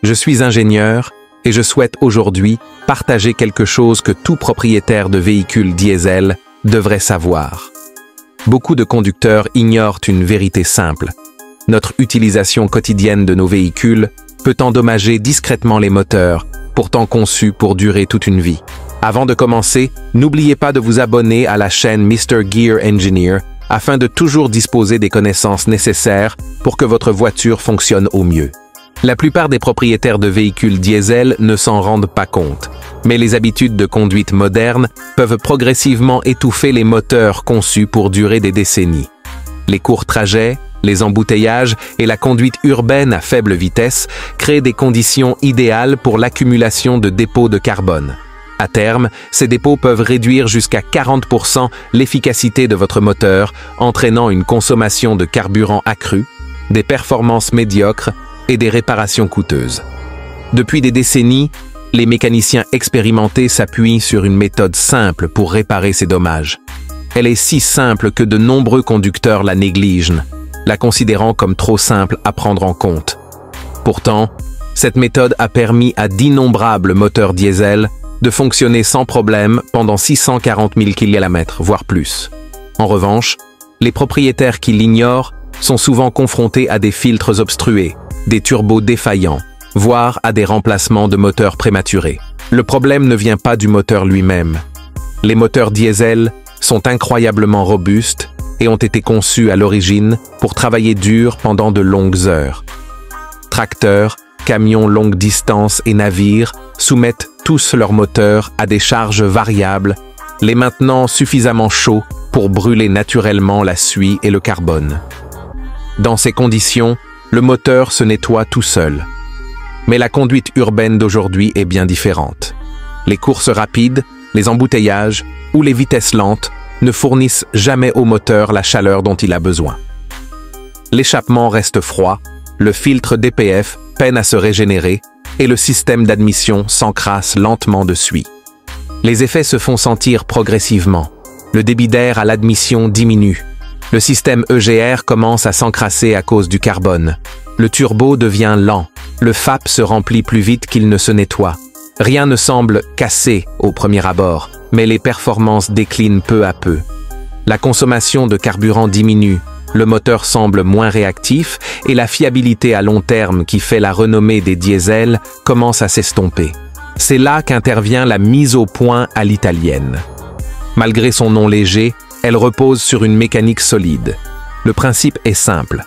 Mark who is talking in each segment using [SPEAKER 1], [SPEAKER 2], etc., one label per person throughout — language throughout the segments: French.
[SPEAKER 1] Je suis ingénieur et je souhaite aujourd'hui partager quelque chose que tout propriétaire de véhicule diesel devrait savoir. Beaucoup de conducteurs ignorent une vérité simple. Notre utilisation quotidienne de nos véhicules peut endommager discrètement les moteurs, pourtant conçus pour durer toute une vie. Avant de commencer, n'oubliez pas de vous abonner à la chaîne Mr. Gear Engineer afin de toujours disposer des connaissances nécessaires pour que votre voiture fonctionne au mieux. La plupart des propriétaires de véhicules diesel ne s'en rendent pas compte, mais les habitudes de conduite modernes peuvent progressivement étouffer les moteurs conçus pour durer des décennies. Les courts trajets, les embouteillages et la conduite urbaine à faible vitesse créent des conditions idéales pour l'accumulation de dépôts de carbone. À terme, ces dépôts peuvent réduire jusqu'à 40% l'efficacité de votre moteur, entraînant une consommation de carburant accrue, des performances médiocres et des réparations coûteuses. Depuis des décennies, les mécaniciens expérimentés s'appuient sur une méthode simple pour réparer ces dommages. Elle est si simple que de nombreux conducteurs la négligent, la considérant comme trop simple à prendre en compte. Pourtant, cette méthode a permis à d'innombrables moteurs diesel de fonctionner sans problème pendant 640 000 km, voire plus. En revanche, les propriétaires qui l'ignorent sont souvent confrontés à des filtres obstrués, des turbos défaillants, voire à des remplacements de moteurs prématurés. Le problème ne vient pas du moteur lui-même. Les moteurs diesel sont incroyablement robustes et ont été conçus à l'origine pour travailler dur pendant de longues heures. Tracteurs, camions longue distance et navires soumettent tous leurs moteurs à des charges variables, les maintenant suffisamment chauds pour brûler naturellement la suie et le carbone. Dans ces conditions, le moteur se nettoie tout seul. Mais la conduite urbaine d'aujourd'hui est bien différente. Les courses rapides, les embouteillages ou les vitesses lentes ne fournissent jamais au moteur la chaleur dont il a besoin. L'échappement reste froid, le filtre DPF peine à se régénérer et le système d'admission s'encrasse lentement de suie. Les effets se font sentir progressivement. Le débit d'air à l'admission diminue. Le système EGR commence à s'encrasser à cause du carbone. Le turbo devient lent. Le FAP se remplit plus vite qu'il ne se nettoie. Rien ne semble cassé au premier abord, mais les performances déclinent peu à peu. La consommation de carburant diminue, le moteur semble moins réactif et la fiabilité à long terme qui fait la renommée des diesels commence à s'estomper. C'est là qu'intervient la mise au point à l'italienne. Malgré son nom léger, elle repose sur une mécanique solide. Le principe est simple.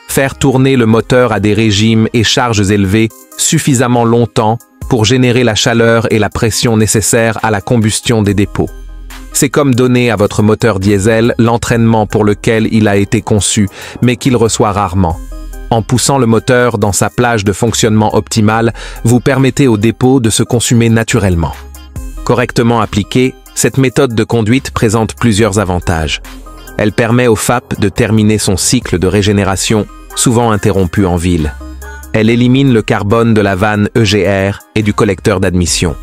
[SPEAKER 1] Faire tourner le moteur à des régimes et charges élevées suffisamment longtemps pour générer la chaleur et la pression nécessaires à la combustion des dépôts. C'est comme donner à votre moteur diesel l'entraînement pour lequel il a été conçu, mais qu'il reçoit rarement. En poussant le moteur dans sa plage de fonctionnement optimale, vous permettez au dépôt de se consumer naturellement. Correctement appliquée, cette méthode de conduite présente plusieurs avantages. Elle permet au FAP de terminer son cycle de régénération, souvent interrompu en ville. Elle élimine le carbone de la vanne EGR et du collecteur d'admission.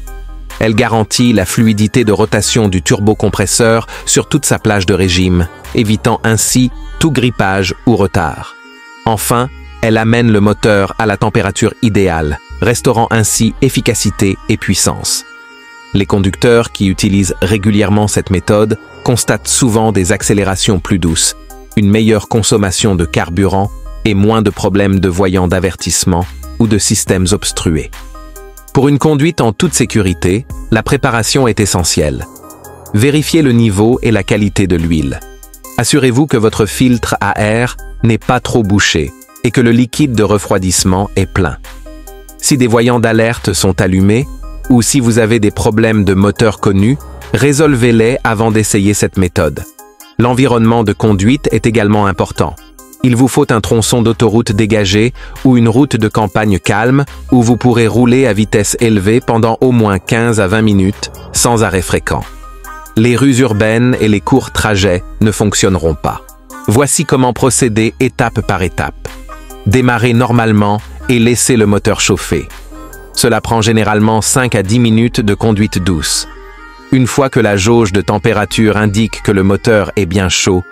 [SPEAKER 1] Elle garantit la fluidité de rotation du turbocompresseur sur toute sa plage de régime, évitant ainsi tout grippage ou retard. Enfin, elle amène le moteur à la température idéale, restaurant ainsi efficacité et puissance. Les conducteurs qui utilisent régulièrement cette méthode constatent souvent des accélérations plus douces, une meilleure consommation de carburant et moins de problèmes de voyants d'avertissement ou de systèmes obstrués. Pour une conduite en toute sécurité, la préparation est essentielle. Vérifiez le niveau et la qualité de l'huile. Assurez-vous que votre filtre à air n'est pas trop bouché et que le liquide de refroidissement est plein. Si des voyants d'alerte sont allumés, ou si vous avez des problèmes de moteur connus, résolvez-les avant d'essayer cette méthode. L'environnement de conduite est également important. Il vous faut un tronçon d'autoroute dégagé ou une route de campagne calme où vous pourrez rouler à vitesse élevée pendant au moins 15 à 20 minutes sans arrêt fréquent. Les rues urbaines et les courts trajets ne fonctionneront pas. Voici comment procéder étape par étape. Démarrez normalement et laissez le moteur chauffer. Cela prend généralement 5 à 10 minutes de conduite douce. Une fois que la jauge de température indique que le moteur est bien chaud,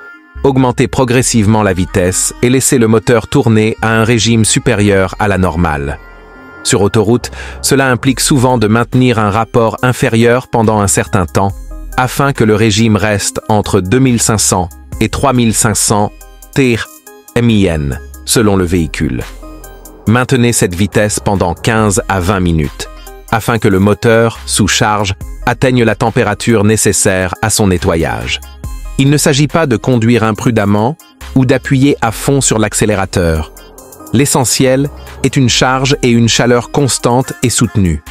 [SPEAKER 1] augmentez progressivement la vitesse et laissez le moteur tourner à un régime supérieur à la normale. Sur autoroute, cela implique souvent de maintenir un rapport inférieur pendant un certain temps, afin que le régime reste entre 2500 et 3500 TRMIN, selon le véhicule. Maintenez cette vitesse pendant 15 à 20 minutes, afin que le moteur, sous charge, atteigne la température nécessaire à son nettoyage. Il ne s'agit pas de conduire imprudemment ou d'appuyer à fond sur l'accélérateur. L'essentiel est une charge et une chaleur constante et soutenue.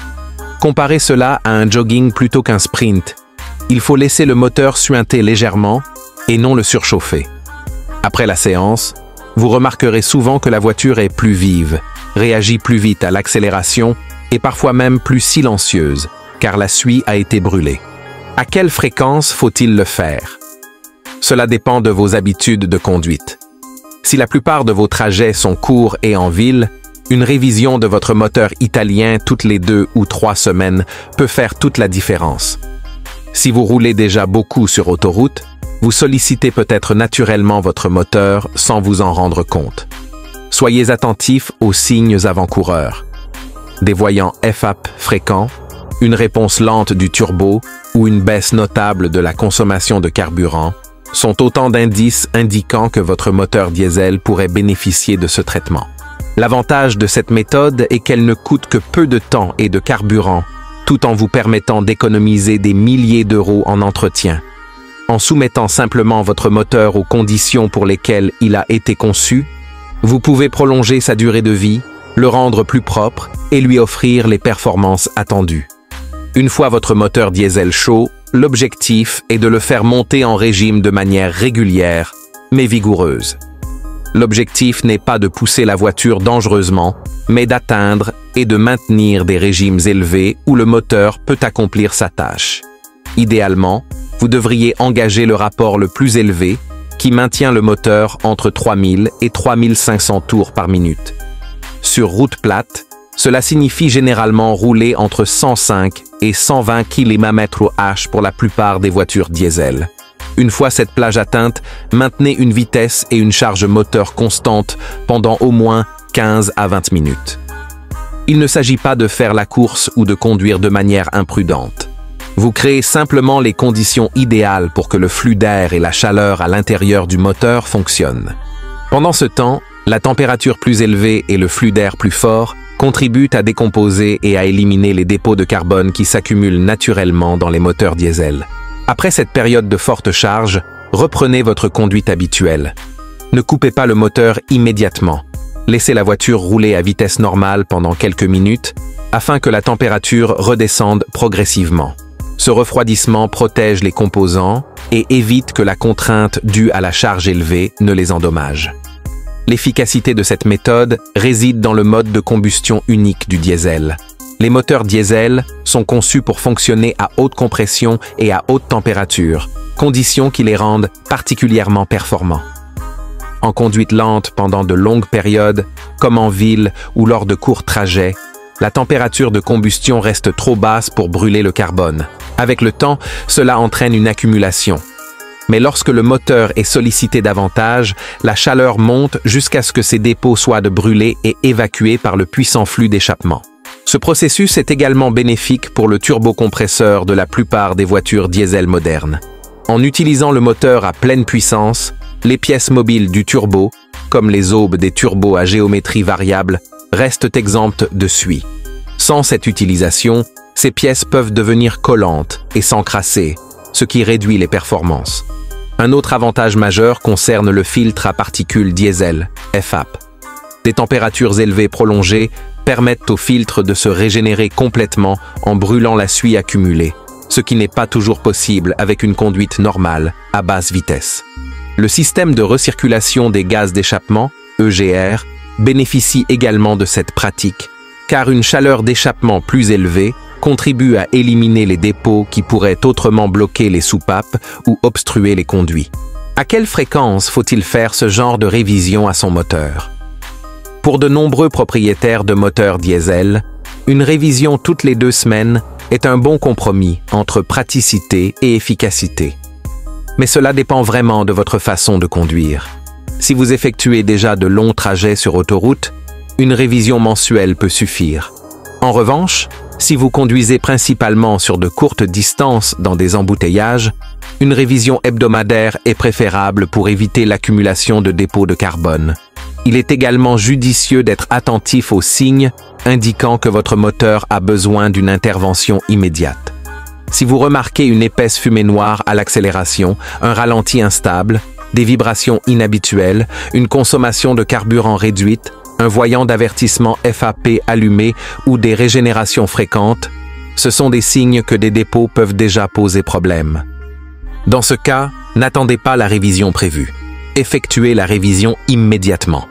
[SPEAKER 1] Comparez cela à un jogging plutôt qu'un sprint. Il faut laisser le moteur suinter légèrement et non le surchauffer. Après la séance, vous remarquerez souvent que la voiture est plus vive, réagit plus vite à l'accélération et parfois même plus silencieuse, car la suie a été brûlée. À quelle fréquence faut-il le faire? Cela dépend de vos habitudes de conduite. Si la plupart de vos trajets sont courts et en ville, une révision de votre moteur italien toutes les 2 ou 3 semaines peut faire toute la différence. Si vous roulez déjà beaucoup sur autoroute, vous sollicitez peut-être naturellement votre moteur sans vous en rendre compte. Soyez attentifs aux signes avant-coureurs. Des voyants FAP fréquents, une réponse lente du turbo ou une baisse notable de la consommation de carburant sont autant d'indices indiquant que votre moteur diesel pourrait bénéficier de ce traitement. L'avantage de cette méthode est qu'elle ne coûte que peu de temps et de carburant, tout en vous permettant d'économiser des milliers d'euros en entretien. En soumettant simplement votre moteur aux conditions pour lesquelles il a été conçu, vous pouvez prolonger sa durée de vie, le rendre plus propre et lui offrir les performances attendues. Une fois votre moteur diesel chaud, l'objectif est de le faire monter en régime de manière régulière, mais vigoureuse. L'objectif n'est pas de pousser la voiture dangereusement, mais d'atteindre et de maintenir des régimes élevés où le moteur peut accomplir sa tâche. Idéalement, vous devriez engager le rapport le plus élevé, qui maintient le moteur entre 3000 et 3500 tours par minute. Sur route plate, cela signifie généralement rouler entre 105 et 120 km/h pour la plupart des voitures diesel. Une fois cette plage atteinte, maintenez une vitesse et une charge moteur constante pendant au moins 15 à 20 minutes. Il ne s'agit pas de faire la course ou de conduire de manière imprudente. Vous créez simplement les conditions idéales pour que le flux d'air et la chaleur à l'intérieur du moteur fonctionnent. Pendant ce temps, la température plus élevée et le flux d'air plus fort contribuent à décomposer et à éliminer les dépôts de carbone qui s'accumulent naturellement dans les moteurs diesel. Après cette période de forte charge, reprenez votre conduite habituelle. Ne coupez pas le moteur immédiatement. Laissez la voiture rouler à vitesse normale pendant quelques minutes afin que la température redescende progressivement. Ce refroidissement protège les composants et évite que la contrainte due à la charge élevée ne les endommage. L'efficacité de cette méthode réside dans le mode de combustion unique du diesel. Les moteurs diesel sont conçus pour fonctionner à haute compression et à haute température, conditions qui les rendent particulièrement performants. En conduite lente pendant de longues périodes, comme en ville ou lors de courts trajets, la température de combustion reste trop basse pour brûler le carbone. Avec le temps, cela entraîne une accumulation. Mais lorsque le moteur est sollicité davantage, la chaleur monte jusqu'à ce que ces dépôts soient brûlés et évacués par le puissant flux d'échappement. Ce processus est également bénéfique pour le turbocompresseur de la plupart des voitures diesel modernes. En utilisant le moteur à pleine puissance, les pièces mobiles du turbo, comme les aubes des turbos à géométrie variable, restent exemptes de suie. Sans cette utilisation, ces pièces peuvent devenir collantes et s'encrasser, ce qui réduit les performances. Un autre avantage majeur concerne le filtre à particules diesel, FAP. Des températures élevées prolongées permettent au filtre de se régénérer complètement en brûlant la suie accumulée, ce qui n'est pas toujours possible avec une conduite normale, à basse vitesse. Le système de recirculation des gaz d'échappement, EGR, bénéficie également de cette pratique, car une chaleur d'échappement plus élevée contribue à éliminer les dépôts qui pourraient autrement bloquer les soupapes ou obstruer les conduits. À quelle fréquence faut-il faire ce genre de révision à son moteur? Pour de nombreux propriétaires de moteurs diesel, une révision toutes les 2 semaines est un bon compromis entre praticité et efficacité. Mais cela dépend vraiment de votre façon de conduire. Si vous effectuez déjà de longs trajets sur autoroute, une révision mensuelle peut suffire. En revanche, si vous conduisez principalement sur de courtes distances dans des embouteillages, une révision hebdomadaire est préférable pour éviter l'accumulation de dépôts de carbone. Il est également judicieux d'être attentif aux signes indiquant que votre moteur a besoin d'une intervention immédiate. Si vous remarquez une épaisse fumée noire à l'accélération, un ralenti instable, des vibrations inhabituelles, une consommation de carburant réduite, un voyant d'avertissement FAP allumé ou des régénérations fréquentes, ce sont des signes que des dépôts peuvent déjà poser problème. Dans ce cas, n'attendez pas la révision prévue. Effectuez la révision immédiatement.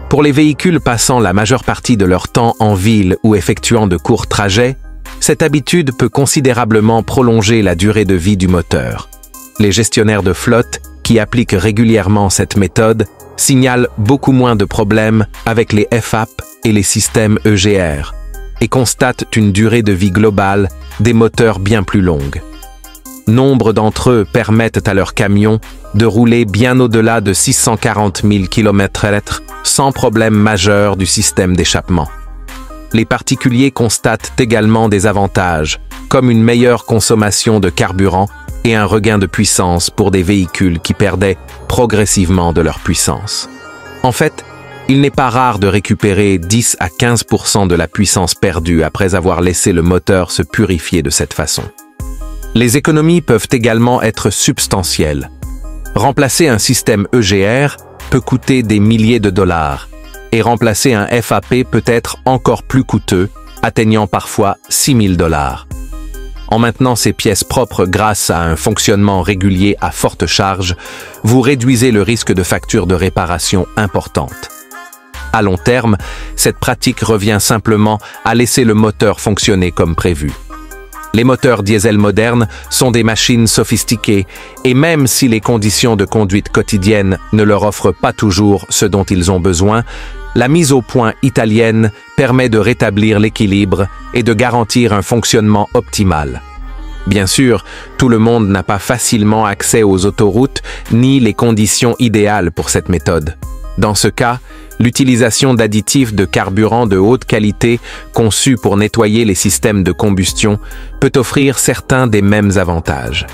[SPEAKER 1] Pour les véhicules passant la majeure partie de leur temps en ville ou effectuant de courts trajets, cette habitude peut considérablement prolonger la durée de vie du moteur. Les gestionnaires de flotte, qui appliquent régulièrement cette méthode, signalent beaucoup moins de problèmes avec les FAP et les systèmes EGR, et constatent une durée de vie globale des moteurs bien plus longue. Nombre d'entre eux permettent à leurs camions de rouler bien au-delà de 640 000 km/h sans problème majeur du système d'échappement. Les particuliers constatent également des avantages, comme une meilleure consommation de carburant et un regain de puissance pour des véhicules qui perdaient progressivement de leur puissance. En fait, il n'est pas rare de récupérer 10 à 15% de la puissance perdue après avoir laissé le moteur se purifier de cette façon. Les économies peuvent également être substantielles. Remplacer un système EGR peut coûter des milliers de dollars, et remplacer un FAP peut être encore plus coûteux, atteignant parfois 6 000 $. En maintenant ces pièces propres grâce à un fonctionnement régulier à forte charge, vous réduisez le risque de factures de réparation importantes. À long terme, cette pratique revient simplement à laisser le moteur fonctionner comme prévu. Les moteurs diesel modernes sont des machines sophistiquées et même si les conditions de conduite quotidiennes ne leur offrent pas toujours ce dont ils ont besoin, la mise au point italienne permet de rétablir l'équilibre et de garantir un fonctionnement optimal. Bien sûr, tout le monde n'a pas facilement accès aux autoroutes ni les conditions idéales pour cette méthode. Dans ce cas, l'utilisation d'additifs de carburant de haute qualité conçus pour nettoyer les systèmes de combustion peut offrir certains des mêmes avantages.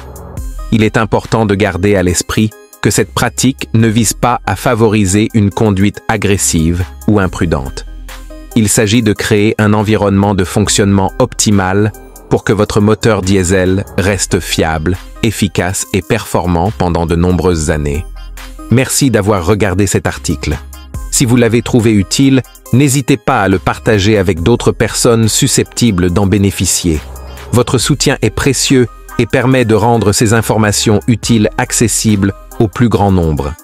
[SPEAKER 1] Il est important de garder à l'esprit que cette pratique ne vise pas à favoriser une conduite agressive ou imprudente. Il s'agit de créer un environnement de fonctionnement optimal pour que votre moteur diesel reste fiable, efficace et performant pendant de nombreuses années. Merci d'avoir regardé cet article. Si vous l'avez trouvé utile, n'hésitez pas à le partager avec d'autres personnes susceptibles d'en bénéficier. Votre soutien est précieux et permet de rendre ces informations utiles accessibles au plus grand nombre.